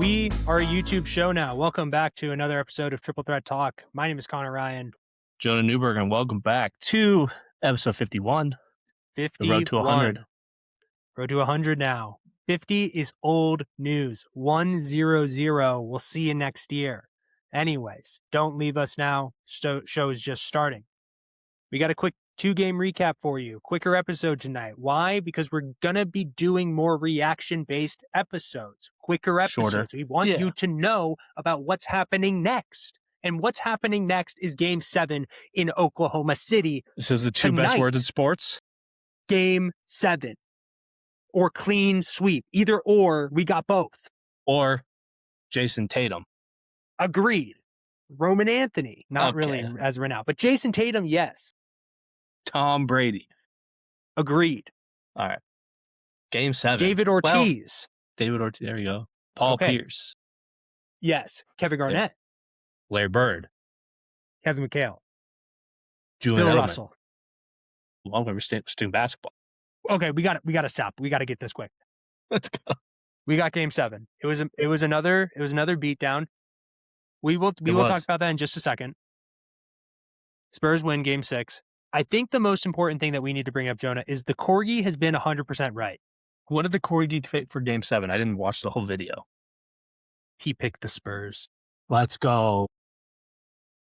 We are a YouTube show now. Welcome back to another episode of Triple Threat Talk. My name is Connor Ryan. Jonah Newberg, and welcome back to episode 51. 51. The road to 100. Road to 100 now. 50 is old news. 100. We'll see you next year. Anyways, don't leave us now. Show is just starting. We got a quick 2-game recap for you. Quicker episode tonight. Why? Because we're going to be doing more reaction-based episodes. Quicker episodes. Shorter. We want you to know about what's happening next. And what's happening next is Game 7 in Oklahoma City. This is the two best words in sports. Game 7. Or clean sweep. Either or, we got both. Or Jason Tatum. Agreed. Roman Anthony, not really as renowned. But Jason Tatum, yes. Tom Brady. Agreed. All right. Game 7. David Ortiz. David Ortiz. There you go. Paul Pierce. Yes. Kevin Garnett. Larry Bird. Kevin McHale. Julian Bill Edelman. Russell. Well, we're doing basketball. Okay, we got to stop. We got to get this quick. Let's go. We got Game 7. It was another beatdown. We will talk about that in just a second. Spurs win Game 6. I think the most important thing that we need to bring up, Jonah, is the Corgi has been 100% right. What did the Corgi pick for Game 7? I didn't watch the whole video. He picked the Spurs. Let's go.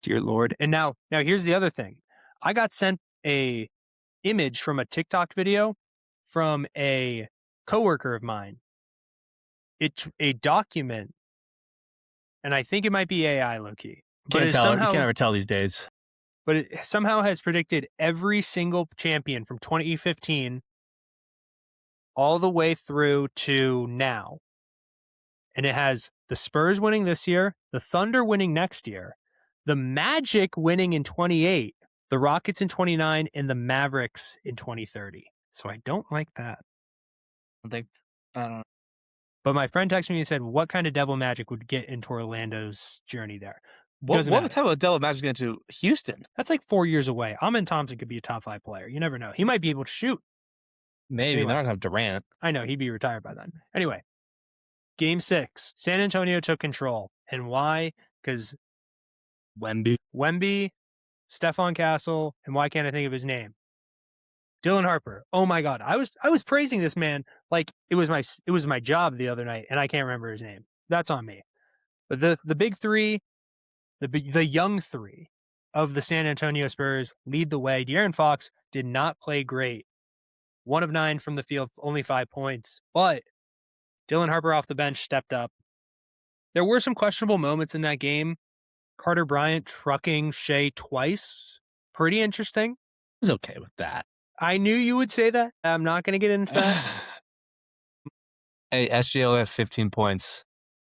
Dear Lord. And now here's the other thing. I got sent a image from a TikTok video from a coworker of mine. It's a document, and I think it might be AI low-key. You can't ever tell these days. But it somehow has predicted every single champion from 2015 all the way through to now. And it has the Spurs winning this year, the Thunder winning next year, the Magic winning in 28, the Rockets in 29, and the Mavericks in 2030. So I don't like that. I don't know. But my friend texted me and said, what kind of devil magic would get into Orlando's journey there? What type of devil magic get into Houston? That's like 4 years away. Amin Thompson could be a top 5 player. You never know. He might be able to shoot. Maybe. Anyway. They don't have Durant. I know. He'd be retired by then. Anyway, Game 6. San Antonio took control. And why? Because Wemby, Stephon Castle, and why can't I think of his name? Dylan Harper. Oh my God. I was praising this man like it was my job the other night, and I can't remember his name. That's on me. But the big three, the young three of the San Antonio Spurs lead the way. De'Aaron Fox did not play great. 1 of 9 from the field, only 5 points. But Dylan Harper off the bench stepped up. There were some questionable moments in that game. Carter Bryant trucking Shea twice. Pretty interesting. I was okay with that. I knew you would say that. I'm not going to get into that. Hey, SGA only have 15 points.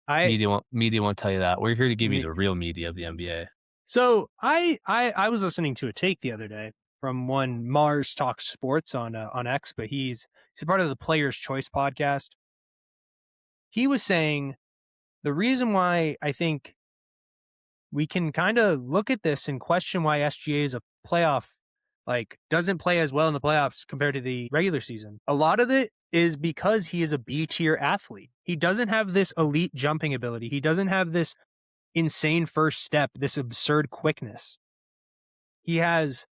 Media won't tell you that. We're here to give you the real media of the NBA. So I was listening to a take the other day from one Mars Talks Sports on X, but he's a part of the Players' Choice podcast. He was saying the reason why I think we can kind of look at this and question why SGA is a playoff, doesn't play as well in the playoffs compared to the regular season. A lot of it is because he is a B-tier athlete. He doesn't have this elite jumping ability. He doesn't have this insane first step, this absurd quickness. He has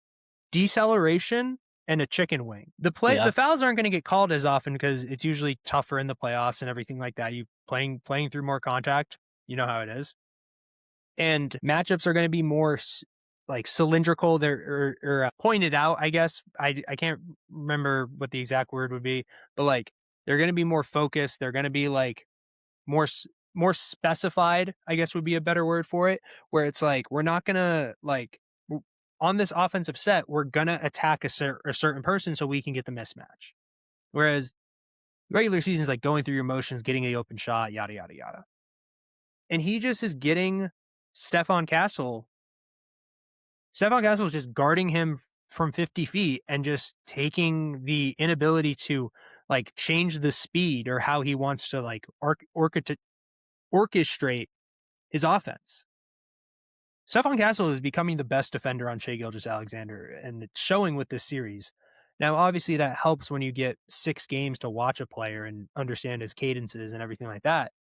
deceleration and a chicken wing. The fouls aren't going to get called as often because it's usually tougher in the playoffs and everything like that. You playing through more contact, you know how it is. And matchups are going to be more cylindrical. They're pointed out, I guess. I can't remember what the exact word would be, but they're going to be more focused. They're going to be more specified, I guess would be a better word for it, where it's we're not going to on this offensive set, we're going to attack a certain person so we can get the mismatch. Whereas regular season is going through your motions, getting the open shot, yada, yada, yada. And he just is getting Stephon Castle. Stephon Castle is just guarding him from 50 feet and just taking the inability to change the speed or how he wants to orchestrate his offense. Stephon Castle is becoming the best defender on Shai Gilgeous-Alexander, and it's showing with this series. Now, obviously, that helps when you get 6 games to watch a player and understand his cadences and everything like that.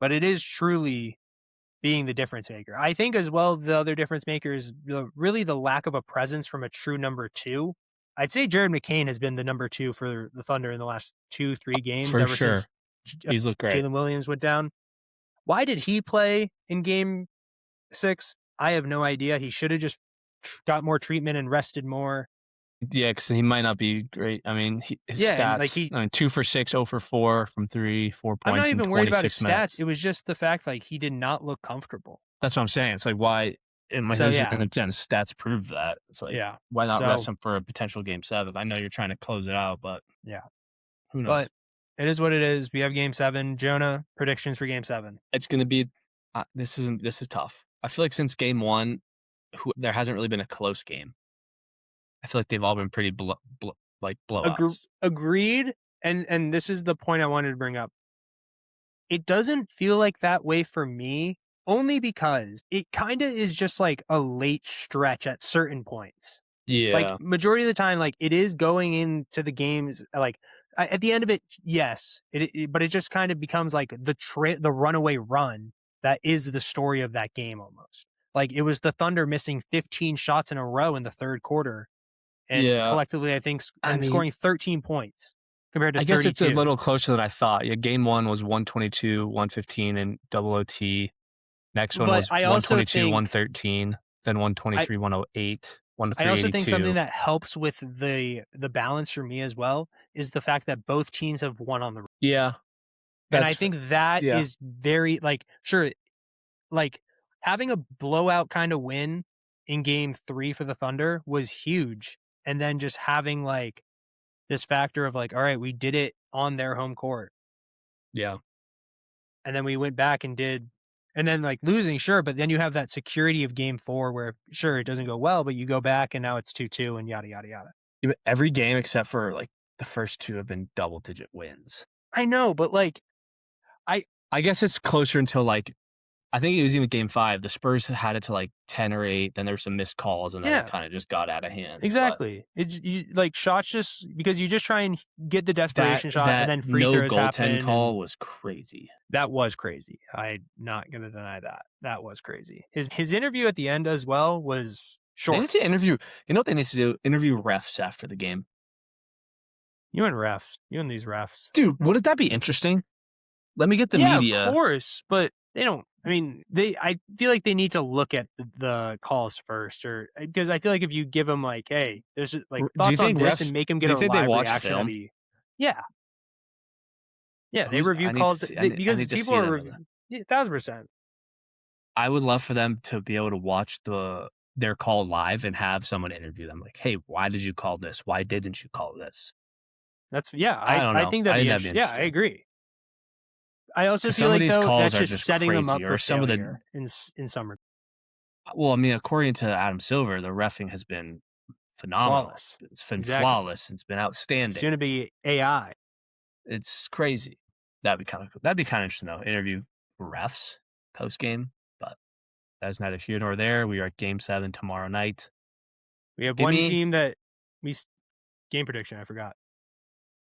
but it is truly being the difference maker. I think as well, the other difference maker is really the lack of a presence from a true number two. I'd say Jared McCain has been the number two for the Thunder in the last 2-3 games For ever since sure. He's looked great. Jalen Williams went down. Why did he play in game 6? I have no idea. He should have just got more treatment and rested more. Yeah, because he might not be great. I mean, his And stats, 2 for 6, 0 for 4 from 3, 4 I'm not points in even worried about his 26 stats. minutes. It was just the fact he did not look comfortable. That's what I'm saying. It's like, why? In a sense, stats prove that. It's like, why not rest him for a potential game 7? I know you're trying to close it out, but who knows? But it is what it is. We have game 7. Jonah, predictions for game 7. It's going to be this is tough. I feel like since game 1, there hasn't really been a close game. I feel like they've all been pretty blowouts. Agreed. And this is the point I wanted to bring up. It doesn't feel like that way for me, only because it kind of is just like a late stretch at certain points. Yeah. Like majority of the time, it is going into the games. At the end of it, yes, but it just kind of becomes like the runaway run that is the story of that game almost. Like it was the Thunder missing 15 shots in a row in the third quarter, and collectively, I think, scoring 13 points compared to 32. I guess it's a little closer than I thought. Yeah, game 1 was 122, 115 in double OT. Next one was 122, 113, then 123, 108. I also think something that helps with the balance for me as well is the fact that both teams have won on the road. Yeah. And I think that is very, having a blowout kind of win in game 3 for the Thunder was huge. And then just having this factor of all right, we did it on their home court. Yeah. And then we went back and did. And then losing, sure, but then you have that security of game 4 where sure it doesn't go well, but you go back and now it's 2-2 and yada yada yada. Yeah, every game except for the first 2 have been double-digit wins. I know, but I guess it's closer until I think it was even game 5. The Spurs had it to 10 or 8. Then there were some missed calls, and then it kind of just got out of hand. Exactly. It's shots just because you just try and get the desperation shot, and then free throws happen. No goaltend call was crazy. That was crazy. I'm not gonna deny that. That was crazy. His interview at the end as well was short. They need to interview. You know what they need to do? Interview refs after the game. You and refs. You and these refs. Dude, wouldn't that be interesting? Let me get the media. Yeah, of course, but they don't. I mean, I feel like they need to look at the calls first, or because I feel like if you give them hey, there's thoughts on this and make them get a live reaction. Film? Yeah, they review calls because people are 1,000%. I would love for them to be able to watch their call live and have someone interview them. Hey, why did you call this? Why didn't you call this? That's I think that'd be interesting. Yeah, I agree. I also feel like that's just setting them up for some of in summer. Well, I mean, according to Adam Silver, the reffing has been phenomenal. Flawless. It's been flawless. It's been outstanding. It's going to be AI. It's crazy. That'd be kind of interesting though. Interview refs post game, but that's neither here nor there. We are at game 7 tomorrow night. We have one team that game prediction. I forgot.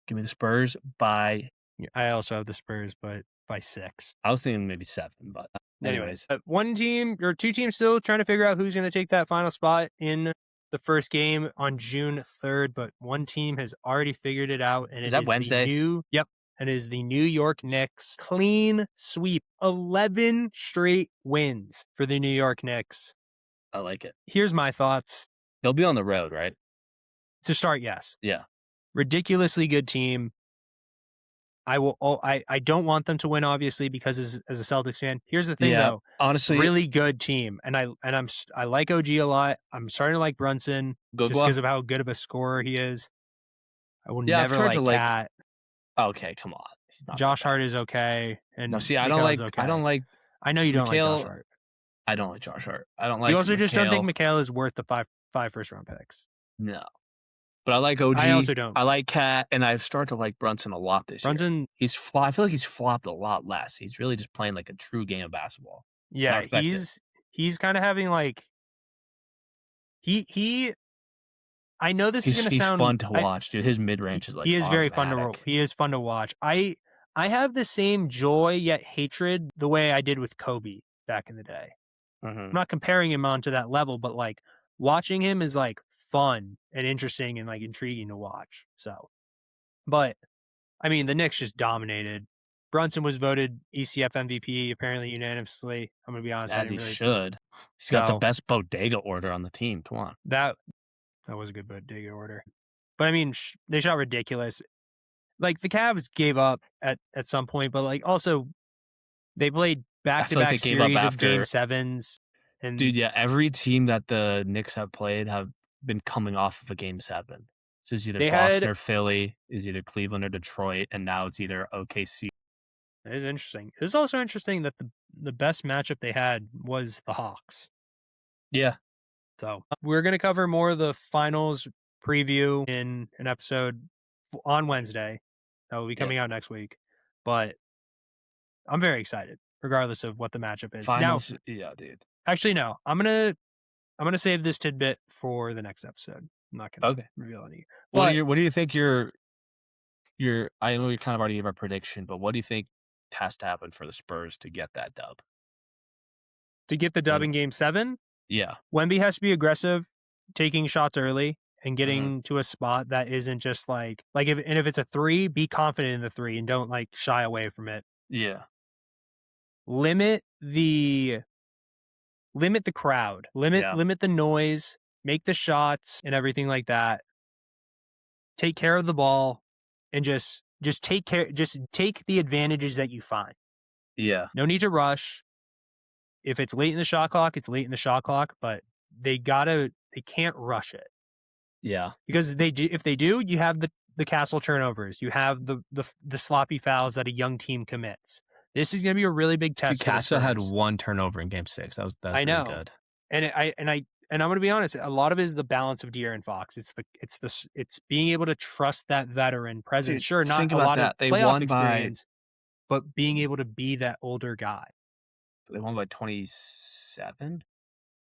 Give me the Spurs by. I also have the Spurs, but by 6. I was thinking maybe 7, but anyways. One team or two teams still trying to figure out who's going to take that final spot in the first game on June 3rd, but one team has already figured it out. And is that Wednesday? Yep. It is the New York Knicks. Clean sweep. 11 straight wins for the New York Knicks. I like it. Here's my thoughts. They'll be on the road, right? To start, yes. Yeah. Ridiculously good team. I don't want them to win, obviously, because as a Celtics fan. Here's the thing, though. Honestly, really good team, and I like OG a lot. I'm starting to like Brunson just because of how good of a scorer he is. I will never like Cat. Okay, come on. Josh Hart is okay, and I don't like. Okay. I don't like. I know you don't like Josh Hart. I don't like Josh Hart. I don't like. You also just don't think Mikal is worth the five first round picks. No. But I like OG. I also don't. I like Cat, and I've started to like Brunson a lot this year. I feel like he's flopped a lot less. He's really just playing like a true game of basketball. Yeah, he's kind of having he. I know this is going to sound fun to watch, dude. His mid range is he is very fun to roll. He is fun to watch. I I have the same joy yet hatred the way I did with Kobe back in the day. I'm not comparing him onto that level, but like watching him is like fun and interesting and like intriguing to watch. So, but I mean, the Knicks just dominated. Brunson was voted ECF MVP apparently unanimously. I'm gonna be honest, I As didn't he really. should. He's got the best bodega order on the team. Come on. That was a good bodega order, but I mean, they shot ridiculous. Like the Cavs gave up at some point, but like also they played I back to feel like they back gave up series of game after. sevens. And Dude, yeah, every team that the Knicks have played have been coming off of a game 7. So it's either they Boston had. or Philly, is either Cleveland or Detroit, and now it's either OKC. It is interesting. It is also interesting that the best matchup they had was the Hawks. Yeah. So we're going to cover more of the finals preview in an episode on Wednesday. That will be coming out next week. But I'm very excited, regardless of what the matchup is. Finals, Now, yeah, dude. actually, no. I'm gonna save this tidbit for the next episode. I'm not gonna reveal any. What do you think your I know you kind of already gave our prediction, but what do you think has to happen for the Spurs to get that dub? To get the dub in game 7? Yeah. Wemby has to be aggressive, taking shots early and getting to a spot that isn't just like if it's a 3, be confident in the 3 and don't like shy away from it. Yeah. Limit the crowd. Limit the noise, make the shots and everything like that. Take care of the ball and just take the advantages that you find. Yeah. No need to rush. If it's late in the shot clock, it's late in the shot clock, but they can't rush it. Yeah. Because if they do, you have the castle turnovers. You have the sloppy fouls that a young team commits. This is going to be a really big test. Dude, Castle had 1 turnover in game 6. That's really good. And I'm going to be honest, a lot of it is the balance of De'Aaron Fox. It's being able to trust that veteran presence. Dude, sure, not think a about lot that. of playoff experience, but being able to be that older guy. They won by 27?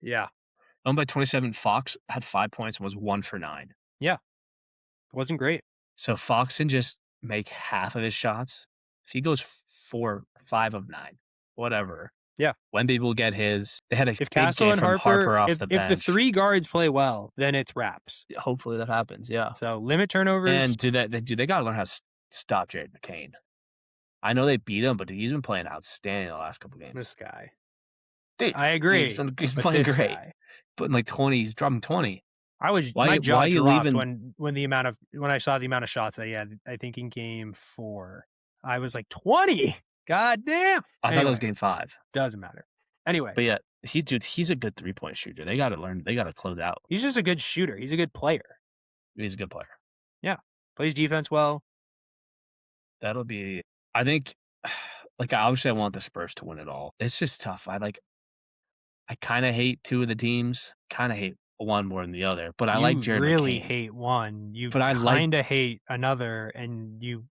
Yeah. They won by 27. Fox had 5 points and was 1 for 9. Yeah. It wasn't great. So Fox can just make half of his shots. If he goes 5 of 9, whatever. Yeah. Wemby will get his. They had a if big Castle game and from Harper off the bench. If the 3 guards play well, then it's wraps. Hopefully that happens, yeah. So limit turnovers. And they got to learn how to stop Jared McCain. I know they beat him, but he's been playing outstanding the last couple games. This guy. Dude, I agree. He's playing great. Guy. Putting like 20, he's dropping 20. My jaw dropped when I saw the amount of shots that he had. I think in game 4, I was like 20. God damn. I thought it was game 5. Doesn't matter. Anyway, but yeah, he's a good 3-point shooter. They got to learn. They got to close out. He's just a good shooter. He's a good player. He's a good player. Yeah, plays defense well. That'll be. I think. Like obviously, I want the Spurs to win it all. It's just tough. I kind of hate 2 of the teams. Kind of hate one more than the other. But I like Jared McCain. You really hate one. You kind of hate another, and you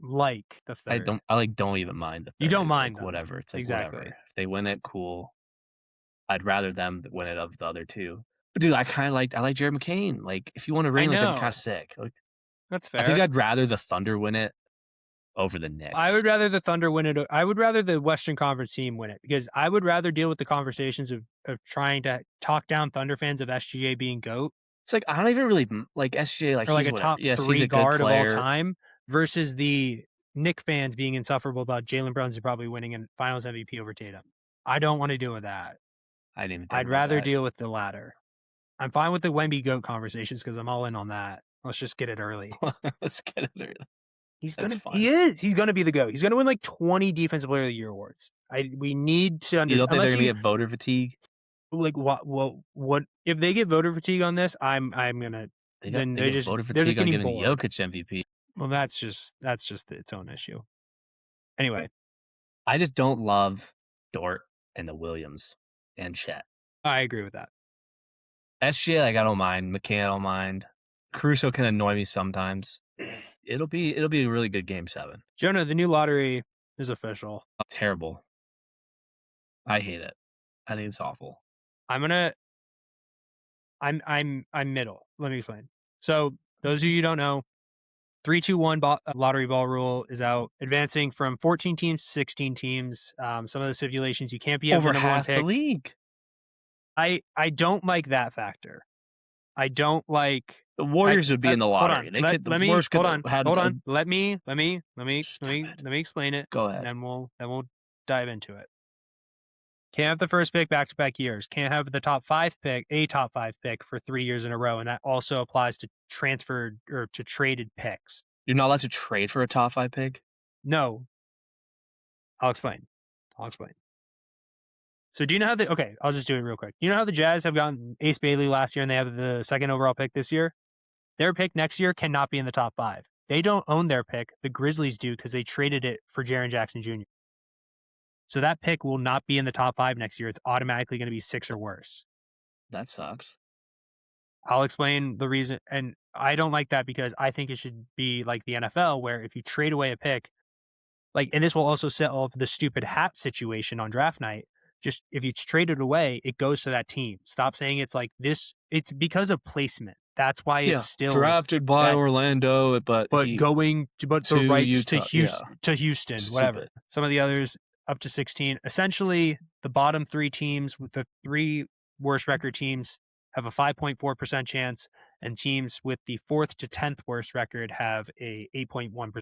like the third. I don't even mind the third. You don't mind like whatever. It's like exactly. Whatever. If they win it, cool. I'd rather them win it of the other 2. But dude, I like Jared McCain. Like if you want to ring, like I'm kind of sick. Like that's fair. I think I'd rather the Thunder win it over the Knicks. I would rather the Thunder win it. I would rather the Western Conference team win it because I would rather deal with the conversations of trying to talk down Thunder fans of SGA being GOAT. It's like I don't even really like SGA like or like he's a top 3 guard of all time versus the Knicks fans being insufferable about Jalen Brunson probably winning a Finals MVP over Tatum. I don't want to deal with that. I'd rather deal with the latter. I'm fine with the Wemby GOAT conversations because I'm all in on that. Let's just get it early. Let's get it early. He's gonna be the GOAT. He's gonna win like 20 Defensive Player of the Year awards. We need to understand. You don't think they're gonna get voter fatigue? Like what if they get voter fatigue on this? I'm gonna. They're just getting bored. Jokic MVP. Well, that's just its own issue. Anyway, I just don't love Dort and the Williams and Chet. I agree with that. SGA, like I don't mind. McCann, I don't mind. Caruso can annoy me sometimes. It'll be a really good game 7. Jonah, the new lottery is official. Terrible. I hate it. I think it's awful. I'm middle. Let me explain. So those of you who don't know, 3-2-1 lottery ball rule is out, advancing from 14 teams to 16 teams. Some of the stipulations, you can't be Over the number one half the pick. league. I don't like that factor. I don't like The Warriors would be in the hold lottery. on. They Let could. The me Warriors could hold on. had Hold a on. Let me stupid. explain it. Go And ahead. then we'll dive into it. Can't have the first pick back-to-back years. Can't have the top 5 pick for 3 years in a row, and that also applies to transferred or to traded picks. You're not allowed to trade for a top 5 pick? No. I'll explain. So do you know how okay, I'll just do it real quick. You know how the Jazz have gotten Ace Bailey last year and they have the second overall pick this year? Their pick next year cannot be in the top 5. They don't own their pick. The Grizzlies do because they traded it for Jaren Jackson Jr. So that pick will not be in the top 5 next year. It's automatically going to be 6 or worse. That sucks. I'll explain the reason. And I don't like that because I think it should be like the NFL where if you trade away a pick, and this will also settle the stupid hat situation on draft night. Just if you trade it away, it goes to that team. Stop saying it's like this. It's because of placement. That's why it's still drafted by Orlando, but going to the rights Utah, to Houston, Stupid. whatever. Some of the others up to 16. Essentially, the bottom 3 teams with the 3 worst record teams have a 5.4% chance, and teams with the 4th to 10th worst record have a 8.1%.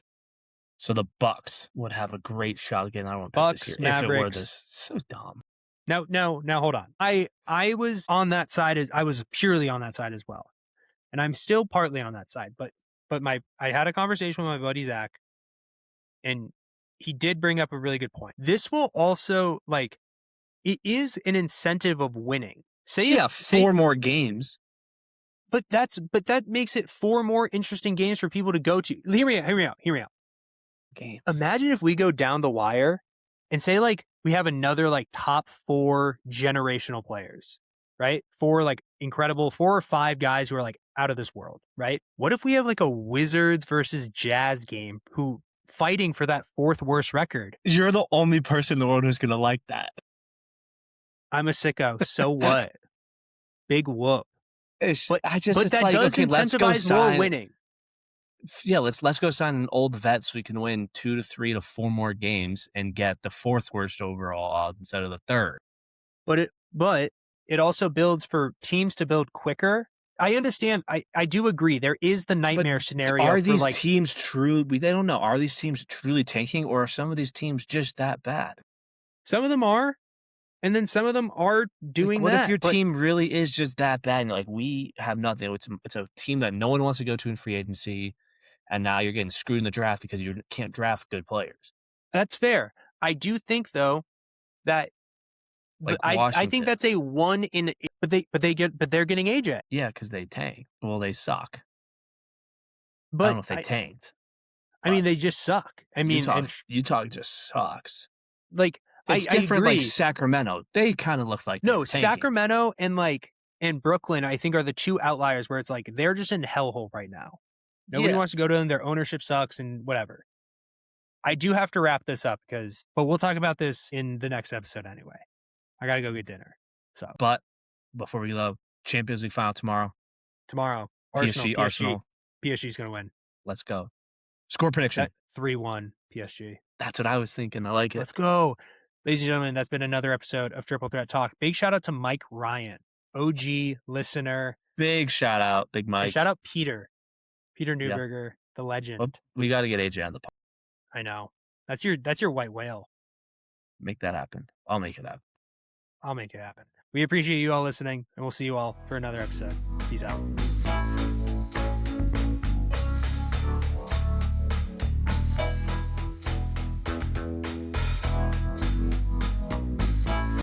So the Bucks would have a great shot again. I don't Bucks, this year, Mavericks. if it were this. It's so dumb. Now hold on. I was on that side I was purely on that side as well. And I'm still partly on that side, but I had a conversation with my buddy Zach, and he did bring up a really good point. This will also it is an incentive of winning. Say 4 more games. But that makes it 4 more interesting games for people to go to. Hear me out. Games. Imagine if we go down the wire and say we have another top 4 generational players, right? 4 incredible 4 or 5 guys who are out of this world, right? What if we have a Wizards versus Jazz game who fighting for that 4th worst record? You're the only person in the world who's going to like that. I'm a sicko. So what? Big whoop. But that does incentivize more winning. Yeah, let's go sign an old vet so we can win 2 to 3 to 4 more games and get the 4th worst overall odds instead of the 3rd. But it also builds for teams to build quicker. I understand. I do agree. There is the nightmare scenario. Are these teams truly? They don't know. Are these teams truly tanking, or are some of these teams just that bad? Some of them are, and then some of them are doing what that. What if your team really is just that bad? And we have nothing. It's a team that no one wants to go to in free agency. And now you're getting screwed in the draft because you can't draft good players. That's fair. I do think though that I think that's a 1 in, but they're getting AJ. Yeah, because they tank. Well, they suck. But I don't know if they tanked. I mean, they just suck. I mean, Utah just sucks. It's different. I agree. Sacramento, they kind of look like Sacramento and Brooklyn, I think, are the 2 outliers where it's they're just in hellhole right now. Nobody wants to go to them. Their ownership sucks and whatever. I do have to wrap this up but we'll talk about this in the next episode anyway. I got to go get dinner. But before we go, Champions League final tomorrow. Arsenal. PSG's going to win. Let's go. Score prediction. 3-1 PSG. That's what I was thinking. I like it. Let's go. Ladies and gentlemen, that's been another episode of Triple Threat Talk. Big shout out to Mike Ryan, OG listener. Big shout out, Big Mike. And shout out Peter Newberger, the legend. Well, we got to get AJ on the pod. I know. That's your white whale. Make that happen. I'll make it happen. I'll make it happen. We appreciate you all listening, and we'll see you all for another episode. Peace out.